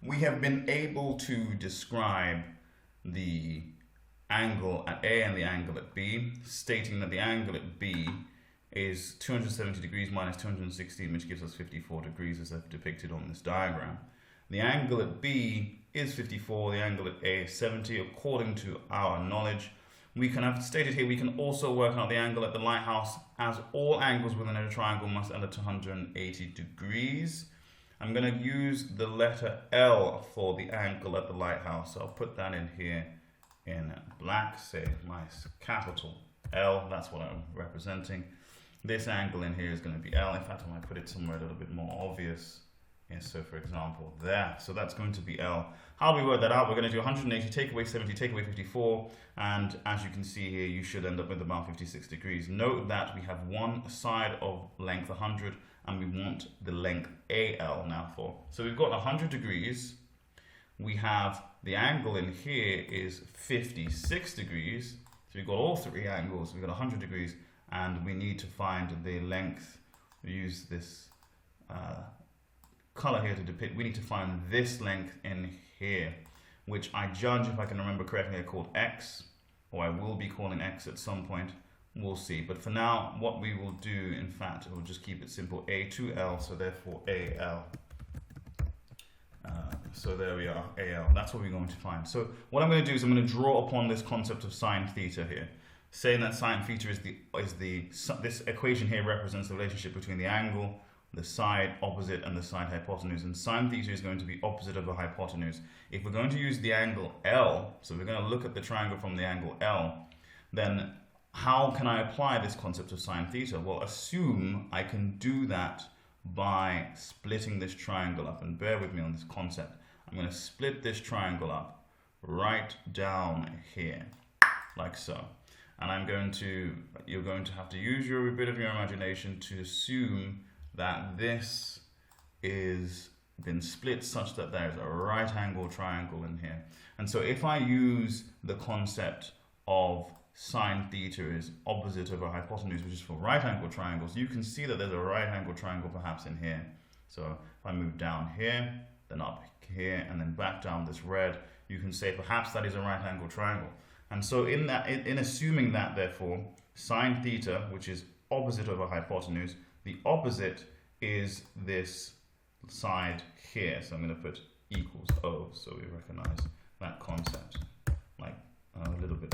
we have been able to describe the angle at A and the angle at B, stating that the angle at B is 270 degrees minus 216, which gives us 54 degrees as I've depicted on this diagram. The angle at B is 54, the angle at A is 70, according to our knowledge. We can have stated here, we can also work out the angle at the lighthouse, as all angles within a triangle must end at 180 degrees. I'm going to use the letter L for the angle at the lighthouse. So I'll put that in here in black, say nice capital L, that's what I'm representing. This angle in here is going to be L. In fact, I might put it somewhere a little bit more obvious. Yes, so for example, there. So that's going to be L. How do we work that out? We're going to do 180, take away 70, take away 54. And as you can see here, you should end up with about 56 degrees. Note that we have one side of length 100 and we want the length AL now for. So we've got 100 degrees. We have the angle in here is 56 degrees. So we've got all three angles. We've got 100 degrees and we need to find the length. We use this color here to depict. We need to find this length in here, which I judge, if I can remember correctly, I called X, or I will be calling X at some point. We'll see. But for now, what we will do, in fact, we'll just keep it simple. A to L, so therefore AL. So there we are, AL. That's what we're going to find. So what I'm going to do is I'm going to draw upon this concept of sine theta here, saying that sine theta this equation here represents the relationship between the angle, the side opposite, and the side hypotenuse. And sine theta is going to be opposite of a hypotenuse. If we're going to use the angle L, so we're going to look at the triangle from the angle L, then how can I apply this concept of sine theta? Well, assume I can do that by splitting this triangle up. And bear with me on this concept. I'm going to split this triangle up right down here, like so. And you're going to have to use a bit of your imagination to assume that this is been split such that there's a right angle triangle in here. And so if I use the concept of sine theta is opposite of a hypotenuse, which is for right angle triangles, you can see that there's a right angle triangle perhaps in here. So if I move down here, then up here, and then back down this red, you can say perhaps that is a right angle triangle. And so in assuming that, therefore, sine theta, which is opposite of a hypotenuse, the opposite is this side here. So I'm going to put equals O, so we recognize that concept like a little bit.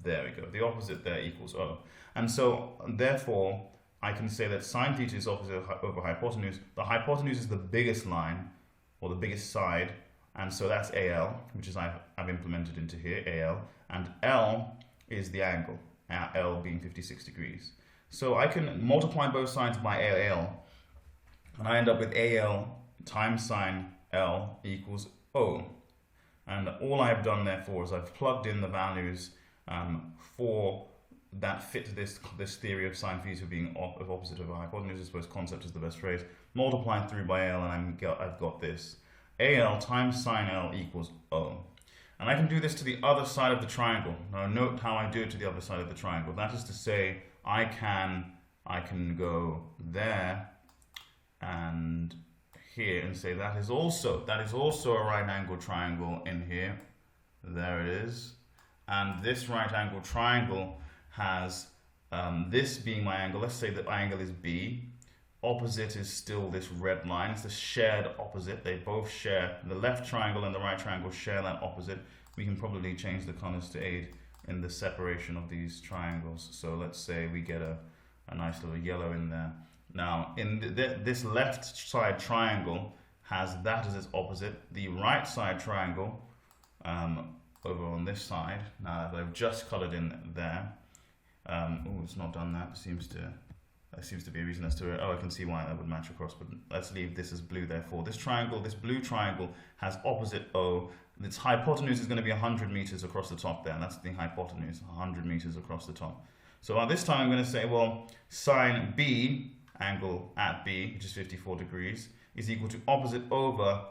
There we go. The opposite there equals O. And so therefore I can say that sine theta is opposite over hypotenuse. The hypotenuse is the biggest line, or the biggest side, and so that's AL, which is I've implemented into here, AL, and L is the angle, L being 56 degrees. So I can multiply both sides by AL, and I end up with AL times sine L equals O. And all I've done therefore is I've plugged in the values for that fit this theory of sine theta being opposite of a hypotenuse. I suppose concept is the best phrase. Multiplied through by L, and I've got this. AL times sine L equals O. And I can do this to the other side of the triangle. Now note how I do it to the other side of the triangle. That is to say, I can go there and here and say that is also a right angle triangle in here. There it is. And this right angle triangle has this being my angle. Let's say that my angle is B. Opposite is still this red line. It's a shared opposite. They both share, the left triangle and the right triangle share that opposite. We can probably change the colors to aid in the separation of these triangles. So let's say we get a nice little yellow in there. Now in this left side triangle has that as its opposite. The right side triangle over on this side, now that I've just colored in there, oh, it's not done that. There seems to be a reason as to it. Oh, I can see why that would match across, but let's leave this as blue therefore. This triangle, this blue triangle, has opposite O. Its hypotenuse is going to be 100 meters across the top there. That's the hypotenuse, 100 meters across the top. So at this time I'm going to say, well, sine B, angle at B, which is 54 degrees, is equal to opposite over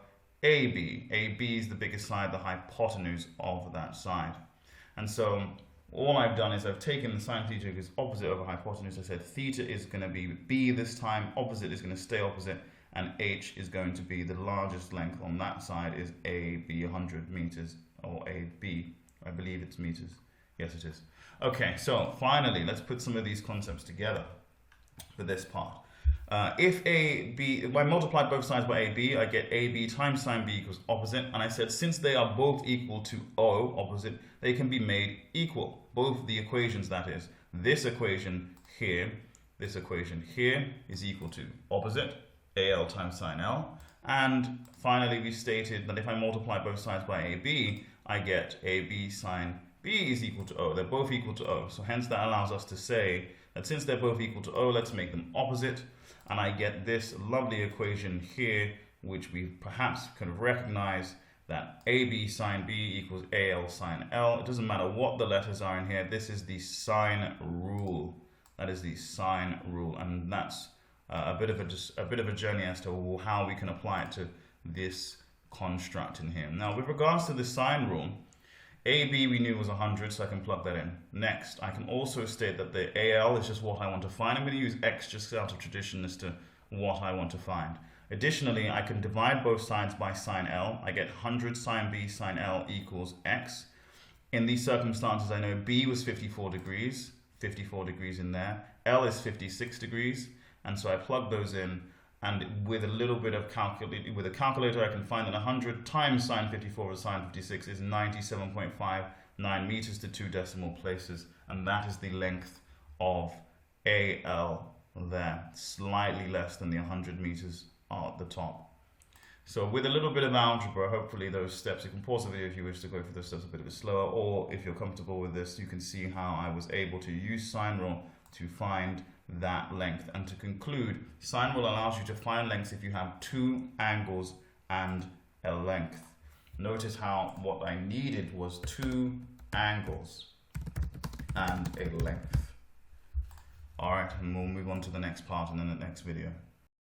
AB. AB is the biggest side, the hypotenuse of that side. And so all I've done is I've taken the sine theta is opposite over hypotenuse. I said theta is going to be B this time, opposite is going to stay opposite, and h is going to be the largest length on that side is AB 100 meters, or AB, I believe it's meters. Yes, it is. Okay, so finally, let's put some of these concepts together for this part. If I multiply both sides by AB, I get AB times sine B equals opposite. And I said since they are both equal to O, opposite, they can be made equal. Both the equations, that is. This equation here is equal to opposite, AL times sine L. And finally, we stated that if I multiply both sides by AB, I get AB sine B is equal to O. They're both equal to O. So hence that allows us to say that since they're both equal to O, let's make them opposite. And I get this lovely equation here, which we perhaps could recognize that AB sine B equals AL sine L. It doesn't matter what the letters are in here. This is the sine rule. That is the sine rule. And that's a bit of a journey as to how we can apply it to this construct in here. Now, with regards to the sine rule, AB we knew was 100, so I can plug that in. Next, I can also state that the AL is just what I want to find. I'm going to use X just out of tradition as to what I want to find. Additionally, I can divide both sides by sine L. I get 100 sine B sine L equals X. In these circumstances, I know B was 54 degrees in there. L is 56 degrees, and so I plug those in. And with a little bit of calculator, I can find that 100 times sine 54 over sine 56 is 97.59 meters to 2 decimal places. And that is the length of AL there, slightly less than the 100 meters at the top. So with a little bit of algebra, hopefully those steps, you can pause the video if you wish to go through those steps a bit slower, or if you're comfortable with this, you can see how I was able to use sine rule to find that length. And to conclude, sine rule allows you to find lengths if you have two angles and a length. Notice how what I needed was two angles and a length. Alright, and we'll move on to the next part in the next video.